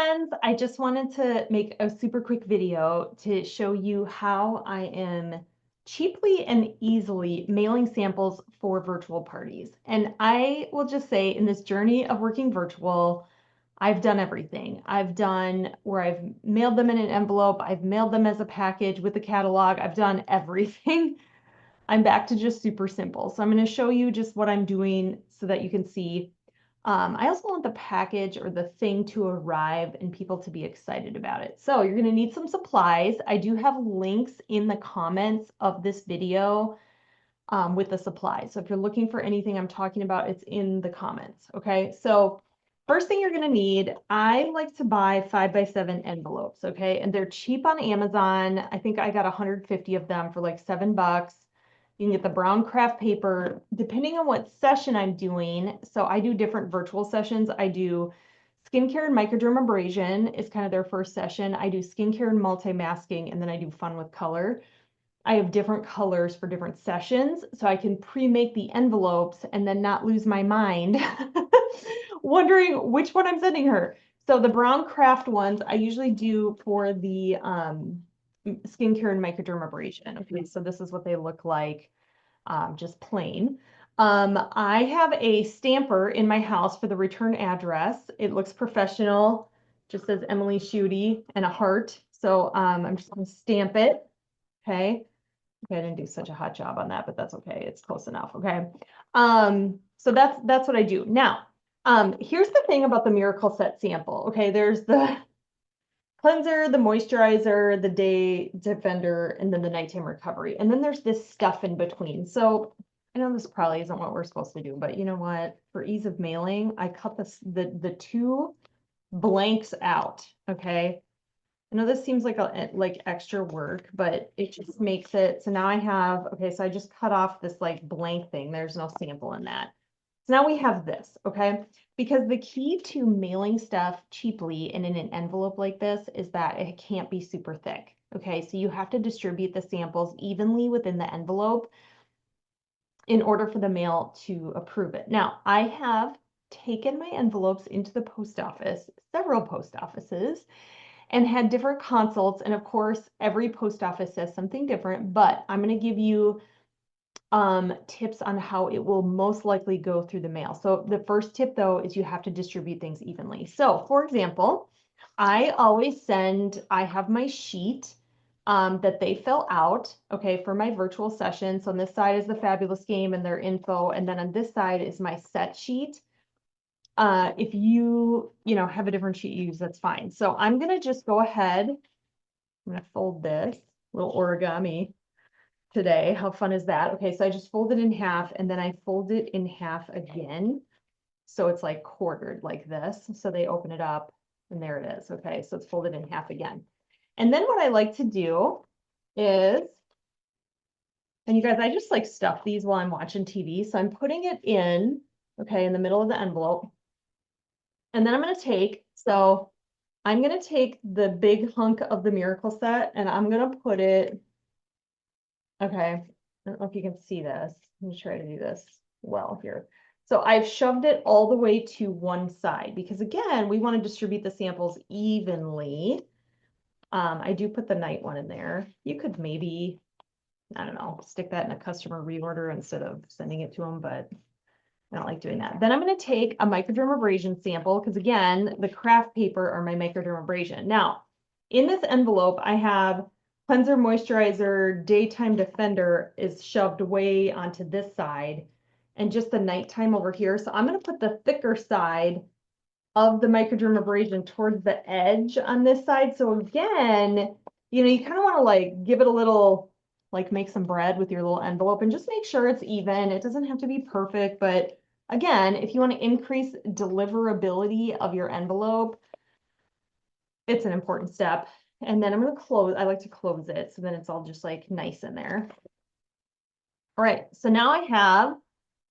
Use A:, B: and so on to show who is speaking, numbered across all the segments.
A: friends, I just wanted to make a super quick video to show you how I am cheaply and easily mailing samples for virtual parties. And I will just say, in this journey of working virtual, I've done everything. I've done where I've mailed them in an envelope, I've mailed them as a package with a catalog, I've done everything. I'm back to just super simple. So I'm going to show you just what I'm doing so that you can see. I also want the package or the thing to arrive and people to be excited about it. So you're going to need some supplies. I do have links in the comments of this video with the supplies. So if you're looking for anything I'm talking about, it's in the comments. Okay. So first thing you're going to need, I like to buy 5x7 envelopes. Okay. And they're cheap on Amazon. I think I got 150 of them for like $7. You can get the brown craft paper, depending on what session I'm doing. So I do different virtual sessions. I do skincare and microdermabrasion is kind of their first session. I do skincare and multi-masking, and then I do fun with color. I have different colors for different sessions, so I can pre-make the envelopes and then not lose my mind wondering which one I'm sending her. So the brown craft ones I usually do for the skincare and microdermabrasion. Okay, so this is what they look like, just plain. I have a stamper in my house for the return address. It looks professional, just says Emily Schutte and a heart. So I'm just gonna stamp it. Okay. Okay, I didn't do such a hot job on that, but that's okay. It's close enough. Okay. So that's what I do. Now, here's the thing about the Miracle Set sample. Okay, there's the cleanser, the moisturizer, the day defender, and then the nighttime recovery. And then there's this stuff in between. So I know this probably isn't what we're supposed to do, but you know what? For ease of mailing, I cut the two blanks out. Okay. I know this seems like like extra work, but it just makes it, so now I have, okay, so I just cut off this like blank thing. There's no sample in that. So now we have this, okay? Because the key to mailing stuff cheaply and in an envelope like this is that it can't be super thick. Okay, so you have to distribute the samples evenly within the envelope in order for the mail to approve it. Now, I have taken my envelopes into the post office, several post offices, and had different consults. And of course, every post office says something different, but I'm going to give you tips on how it will most likely go through the mail. So the first tip though, is you have to distribute things evenly. So for example, I always I have my sheet that they fill out, okay, for my virtual session. So on this side is the fabulous game and their info. And then on this side is my set sheet. If you have a different sheet you use, that's fine. So I'm gonna just go ahead. I'm gonna fold this little origami today. How fun is that? Okay, so I just fold it in half and then I fold it in half again. So it's like quartered like this. So they open it up and there it is. Okay, so it's folded in half again. And then what I like to do is, and you guys, I just like stuff these while I'm watching TV. So I'm putting it in, okay, in the middle of the envelope. And then I'm going to take the big hunk of the Miracle Set and I'm going to put it, okay, I don't know if you can see this. Let me try to do this well here. So I've shoved it all the way to one side because again, we want to distribute the samples evenly. I do put the night one in there. You could maybe, I don't know, stick that in a customer reorder instead of sending it to them, but I don't like doing that. Then I'm going to take a microdermabrasion sample because again, the craft paper are my microdermabrasion. Now, in this envelope, I have cleanser, moisturizer, daytime defender is shoved way onto this side and just the nighttime over here. So I'm going to put the thicker side of the microdermabrasion towards the edge on this side. So again, you kind of want to like give it a little, like make some bread with your little envelope and just make sure it's even. It doesn't have to be perfect, but again, if you want to increase deliverability of your envelope, it's an important step. And then I'm going to close, I like to close it so then it's all just like nice in there. All right, so now I have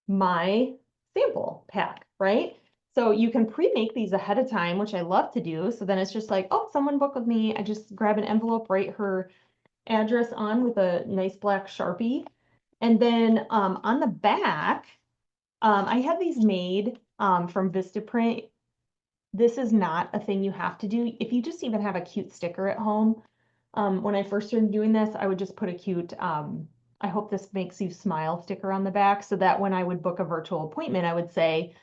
A: my sample pack, right? So you can pre-make these ahead of time, which I love to do. So then it's just like, oh, someone book with me. I just grab an envelope, write her address on with a nice black Sharpie. And then on the back, I had these made from Vistaprint. this is not a thing you have to do. If you just even have a cute sticker at home, when I first started doing this, I would just put a cute, I hope this makes you smile sticker on the back so that when I would book a virtual appointment, I would say,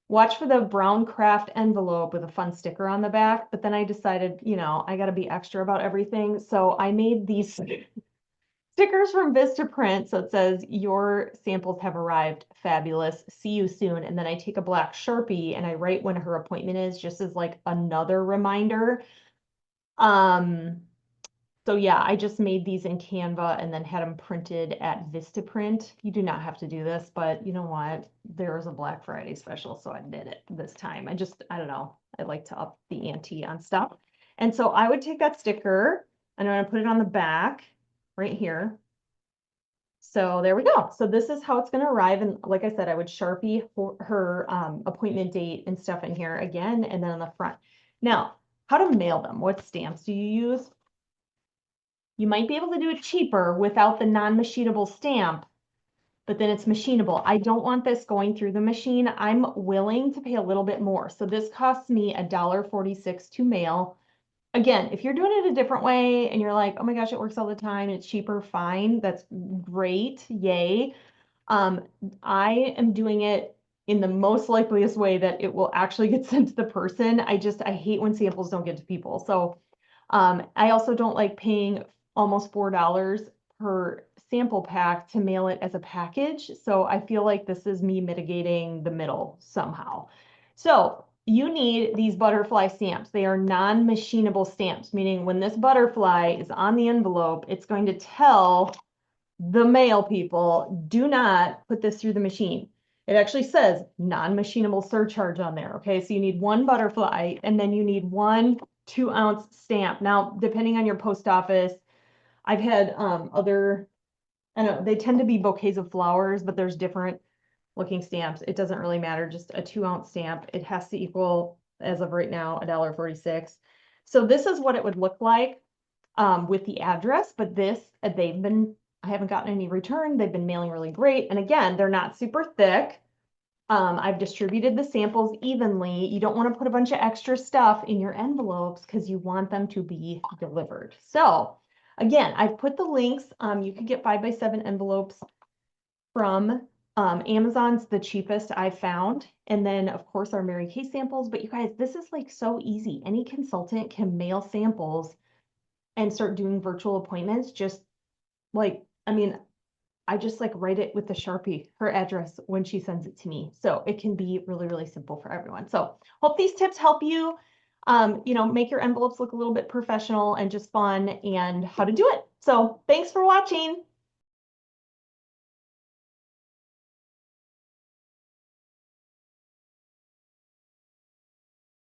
A: watch for the brown craft envelope with a fun sticker on the back. But then I decided, I got to be extra about everything. So I made these stickers from Vistaprint. So it says, your samples have arrived. Fabulous. See you soon. And then I take a black Sharpie and I write when her appointment is, just as like another reminder. Um, so yeah, I just made these in Canva and then had them printed at Vistaprint. You do not have to do this, but you know what? There was a Black Friday special, so I did it this time. I don't know. I like to up the ante on stuff. And so I would take that sticker and I'm going to put it on the back right here. So there we go. So this is how it's going to arrive. And like I said, I would Sharpie her appointment date and stuff in here again, and then on the front. Now, how to mail them? What stamps do you use? You might be able to do it cheaper without the non-machinable stamp, but then it's machinable. I don't want this going through the machine. I'm willing to pay a little bit more. So this costs me $1.46 to mail. Again, if you're doing it a different way and you're like, oh my gosh, it works all the time, it's cheaper, fine. That's great. Yay. I am doing it in the most likeliest way that it will actually get sent to the person. I hate when samples don't get to people. So I also don't like paying almost $4 per sample pack to mail it as a package. So I feel like this is me mitigating the middle somehow. So you need these butterfly stamps. They are non-machinable stamps, meaning when this butterfly is on the envelope, it's going to tell the mail people, do not put this through the machine. It actually says non-machinable surcharge on there. Okay, so you need one butterfly and then you need one 2-ounce stamp. Now, depending on your post office, I've had other, I don't know, they tend to be bouquets of flowers, but there's different looking stamps. It doesn't really matter, just a 2-ounce stamp. It has to equal, as of right now, $1.46. So this is what it would look like with the address, but I haven't gotten any return. They've been mailing really great. And again, they're not super thick. I've distributed the samples evenly. You don't want to put a bunch of extra stuff in your envelopes because you want them to be delivered. So again, I've put the links. You could get 5x7 envelopes from Amazon's the cheapest I've found. And then of course our Mary Kay samples. But you guys, this is like so easy. Any consultant can mail samples and start doing virtual appointments. Just like, I just like write it with the Sharpie, her address when she sends it to me. So it can be really, really simple for everyone. So hope these tips help you, make your envelopes look a little bit professional and just fun and how to do it. So thanks for watching.